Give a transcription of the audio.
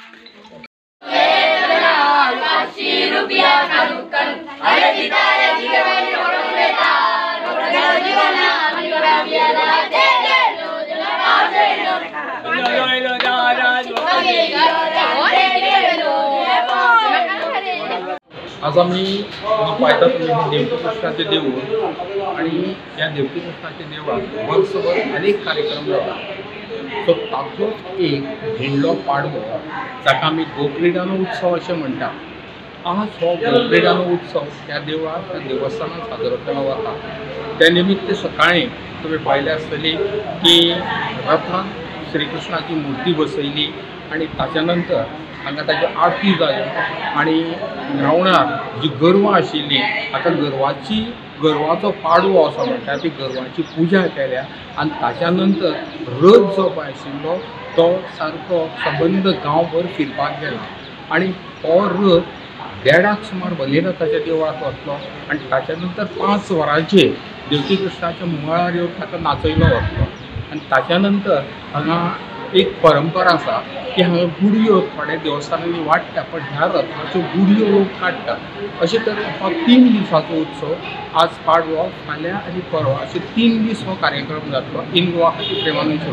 आज आम्ही पाहता तुम्ही देवकी कृष्णाचे देऊळ आणि या देवकी कृष्णाचे देवळात वर्षभर अनेक कार्यक्रम जातात. सो तातूंत एक भिंडलो पाडवो जाका आमी गोकर्णिदानो उत्सव अशें म्हणटात. आज हो गोकर्णिदानो उत्सव त्या देवळात त्या देवस्थानात साजरो केलो वता. त्या निमित्त सकाळीं तुम्ही पाहिले आसतली की रथान श्री कृष्णाची मूर्ती बसयली आणि ताच्या नंतर हांगा ताची आरती जाली आणि ग्रावंडार जी गोरवां आशिल्ली आतां गोरवाचो पाडवो असो म्हणटा ती गोरवांची पुजा केल्या आनी ताच्या नंतर रथ जो पळय आशिल्लो तो सारको सबंद गांवभर फिरपाक गेला आणि हो रथ 1:30 सुमार भलेरथाच्या देवळात वतलो आणि ताच्या नंतर 5 वरांचेर देवकी कृष्णाच्या मंगळार येवन ताका नाचयलो वतलो आणि ताच्या नंतर हांगा एक परंपरा आसा की हांगा गुडयो थोड्या देवस्थानांनी वाडटा पण ह्या रथाच्यो गुडयो लोक काडटात. अशे तरेन हो 3 दिसांचो उत्सव आज पाडवो फाल्यां आनी परवा अशे 3 दीस हो कार्यक्रम जातलो इन गोवा प्रेमानंद.